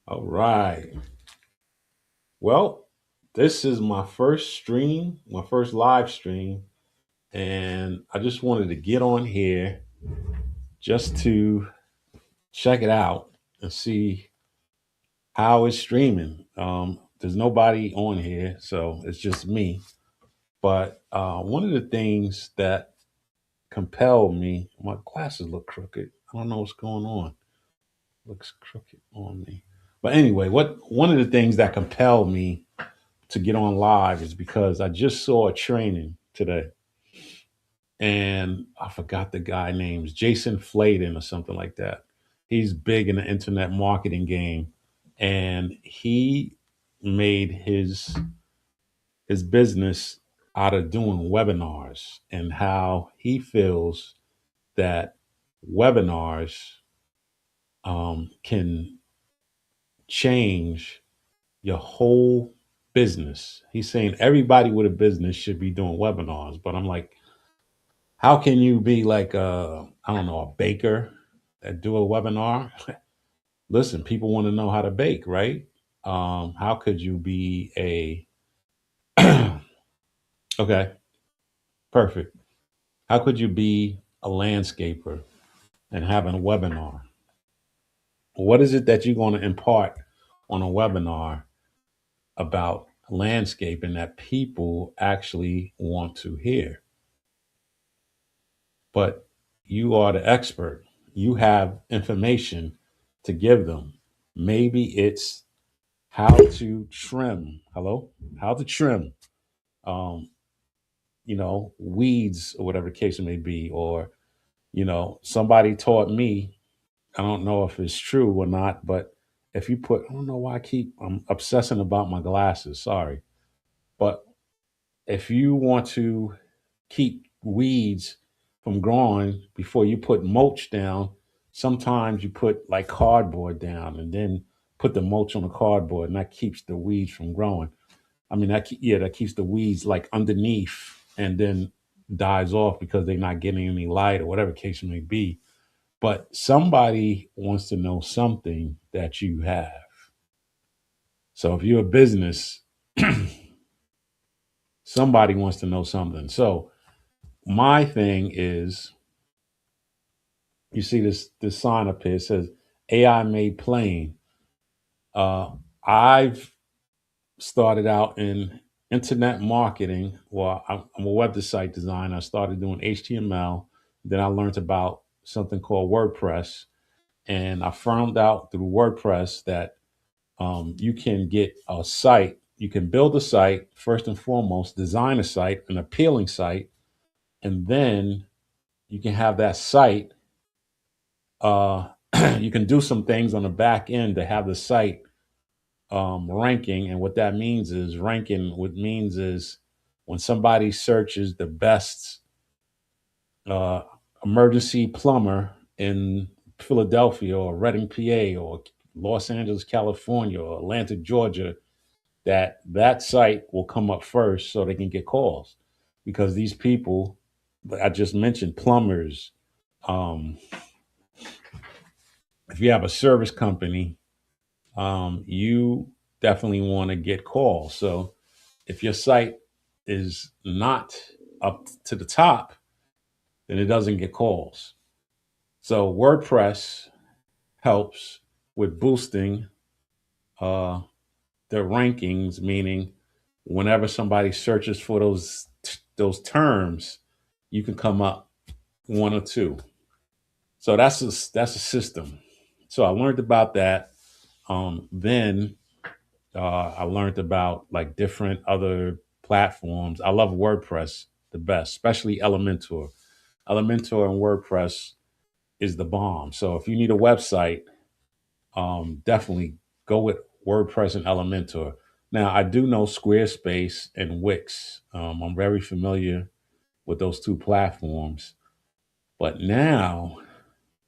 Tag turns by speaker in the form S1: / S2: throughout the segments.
S1: All right. Well, this is my first stream, my first live stream, and I just wanted to get on here just to check it out and see how it's streaming. There's nobody on here, so it's just me. But one of the things that compelled me, my glasses look crooked. I don't know what's going on. Looks crooked on me. But anyway, what one of the things that compelled me to get on live is because I just saw a training today, and I forgot the guy name's Jason Fladen or something like that. He's big in the internet marketing game, and he made his business out of doing webinars and how he feels that webinars can change your whole business. He's saying everybody with a business should be doing webinars, but I'm like, how can you be like I don't know, a baker that do a webinar? Listen, people want to know how to bake, right? How could you be a okay, perfect. How could you be a landscaper and having a webinar? What is it that you're going to impart on a webinar about landscaping that people actually want to hear? But you are the expert. You have information to give them. Maybe it's how to trim. Hello? How to trim, um, weeds or whatever the case it may be. Or, somebody taught me, I don't know if it's true or not, but if you put, I don't know why I'm obsessing about my glasses. Sorry. But if you want to keep weeds from growing before you put mulch down, sometimes you put like cardboard down and then put the mulch on the cardboard, and that keeps the weeds from growing. I mean, that keeps the weeds like underneath and then dies off because they're not getting any light or whatever case it may be. But somebody wants to know something that you have. So if you're a business, somebody wants to know something. So my thing is, you see this sign up here. It says AI made plain. I've started out in internet marketing. Well, I'm a website designer. I started doing HTML. Then I learned about something called WordPress, and I found out through WordPress that you can get a site. You can build a site first and foremost, design a site, an appealing site, and then you can have that site. Uh, you can do some things on the back end to have the site ranking. And what that means is ranking. What means is when somebody searches the best uh, emergency plumber in Philadelphia or Reading, PA, or Los Angeles, California, or Atlanta, Georgia, that site will come up first so they can get calls because these people I just mentioned, plumbers. Um, if you have a service company, you definitely want to get calls. So if your site is not up to the top, then it doesn't get calls. So WordPress helps with boosting uh, their rankings, meaning whenever somebody searches for those terms, you can come up one or two. So that's a system. So I learned about that. Then I learned about like different other platforms. I love WordPress the best, especially Elementor. Elementor and WordPress is the bomb. So if you need a website, definitely go with WordPress and Elementor. Now I do know Squarespace and Wix. I'm very familiar with those two platforms. But now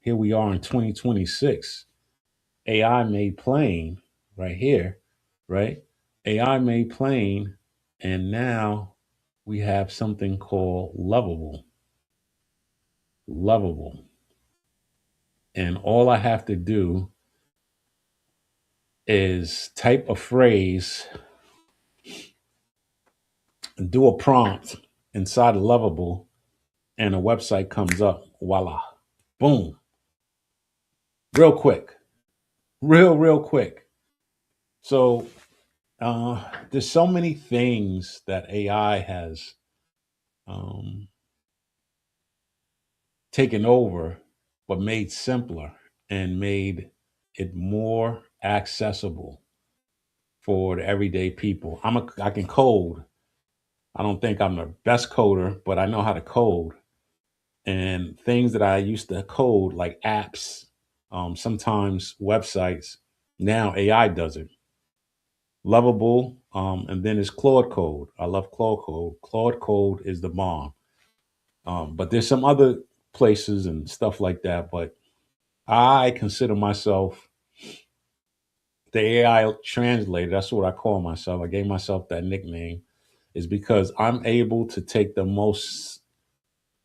S1: here we are in 2026. AI made plain right here, right? AI made plain, and now we have something called Lovable. Lovable. And all I have to do is type a phrase, do a prompt inside of Lovable, and a website comes up. Voila. Boom. Real quick. Real quick. So there's so many things that AI has um, taken over, but made simpler and made it more accessible for the everyday people. I can code. I don't think I'm the best coder, but I know how to code. And things that I used to code, like apps, sometimes websites, now AI does it. Lovable, and then it's Claude Code. I love Claude Code. Claude Code is the bomb. But there's some other places and stuff like that. But I consider myself the AI translator. That's what I call myself. I gave myself that nickname, is because I'm able to take the most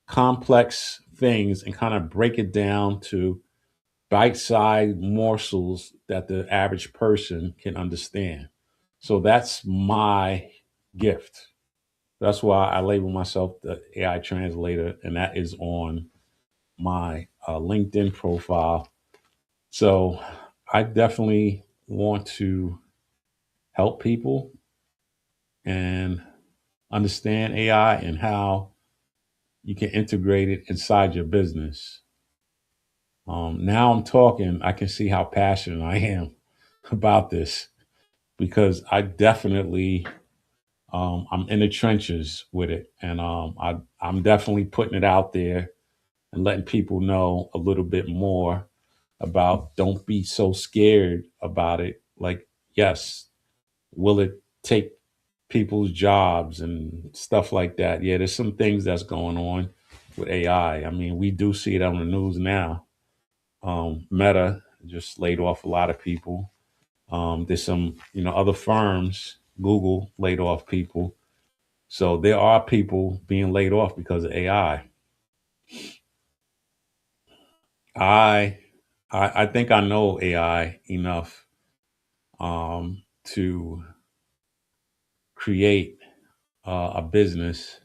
S1: complex things and kind of break it down to bite-sized morsels that the average person can understand. So that's my gift. That's why I label myself the AI translator, and that is on my LinkedIn profile. So I definitely want to help people and understand AI and how you can integrate it inside your business. Now I'm talking, I can see how passionate I am about this because I definitely, I'm in the trenches with it, and I'm definitely putting it out there and letting people know a little bit more about. Don't be so scared about it. Like, yes, will it take people's jobs and stuff like that? Yeah, there's some things that's going on with AI. I mean, we do see it on the news now. Meta just laid off a lot of people. There's some, other firms. Google laid off people. So there are people being laid off because of AI. I I think I know AI enough to create a business,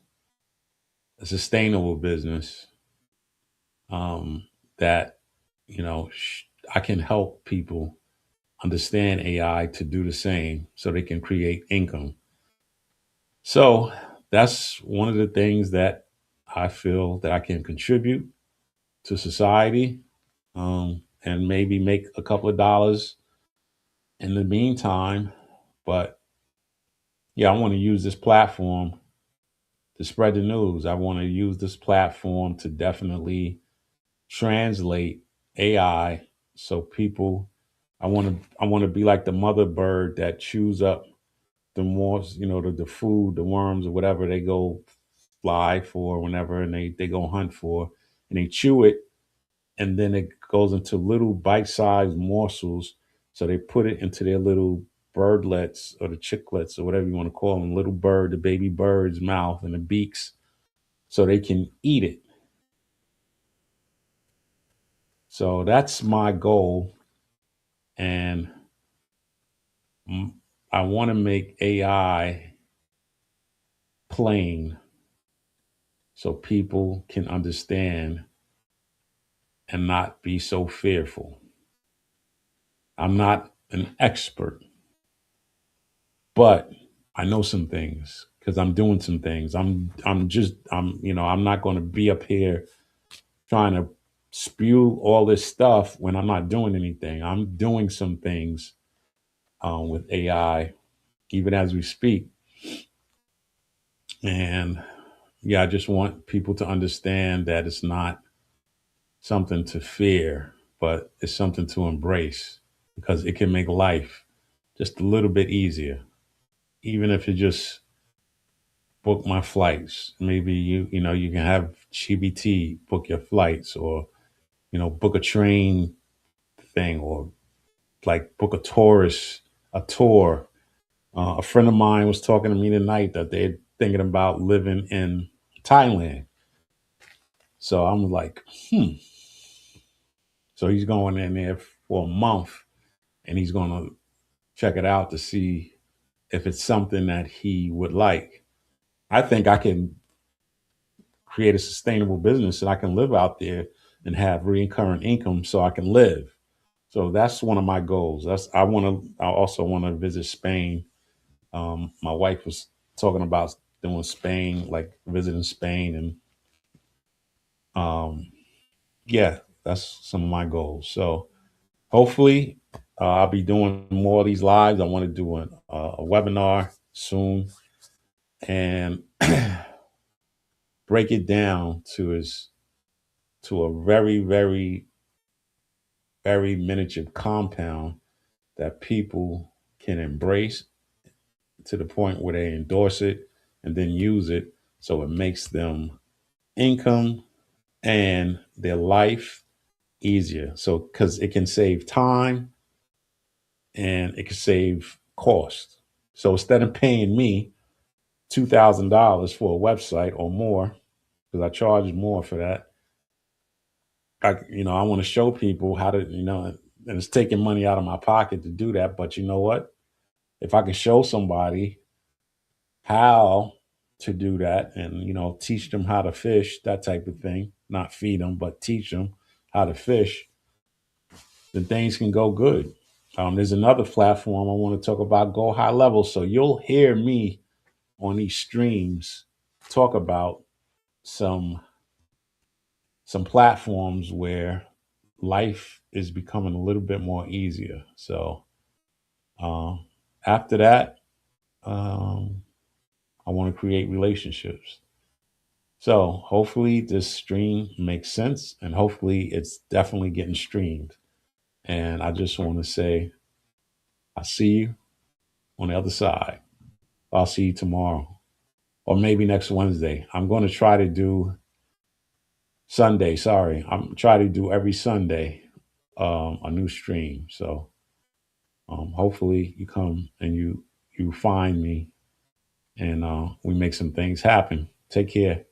S1: a sustainable business, um, that I can help people understand AI to do the same, so they can create income. So that's one of the things that I feel that I can contribute to society, and maybe make a couple of dollars in the meantime. But yeah, I want to use this platform to spread the news. I want to use this platform to definitely translate AI, so people. I want to be like the mother bird that chews up the more, the food, the worms or whatever they go fly for whenever, and they go hunt for, and they chew it, and then it goes into little bite-sized morsels. So they put it into their little birdlets or the chicklets or whatever you want to call them, little bird, the baby bird's mouth and the beaks, so they can eat it. So that's my goal, and mm, I want to make AI plain so people can understand and not be so fearful. I'm not an expert, but I know some things because I'm doing some things. I'm not going to be up here trying to spew all this stuff when I'm not doing anything. I'm doing some things with AI even as we speak. And yeah, I just want people to understand that it's not something to fear, but it's something to embrace, because it can make life just a little bit easier. Even if you just book my flights, maybe you can have GBT book your flights, or book a train thing, or like book a tour. A friend of mine was talking to me tonight that they're thinking about living in Thailand. So I'm like, so he's going in there for a month, and he's going to check it out to see if it's something that he would like. I think I can create a sustainable business and I can live out there and have recurrent income so I can live. So that's one of my goals. I also want to visit Spain. My wife was talking about doing Spain, like visiting Spain, and um, yeah, that's some of my goals. So hopefully, I'll be doing more of these lives. I want to do a webinar soon and break it down to a very, very, very miniature compound that people can embrace to the point where they endorse it and then use it so it makes them income and their life easier. So, because it can save time and it can save cost. So instead of paying me $2,000 for a website or more, because I charge more for that, I want to show people how to, and it's taking money out of my pocket to do that. But you know what? If I can show somebody how to do that and, teach them how to fish, that type of thing, not feed them, but teach them how to fish, then things can go good. There's another platform I want to talk about, Go High Level. So you'll hear me on these streams talk about some some platforms where life is becoming a little bit more easier. So um, after that, um, I want to create relationships. So hopefully this stream makes sense, and hopefully it's definitely getting streamed. And I just want to say, I see you on the other side. I'll see you tomorrow, or maybe next Wednesday. I'm going to try to do Sunday. Sorry, I'm try to do every Sunday a new stream. So hopefully you come and you find me and we make some things happen. Take care.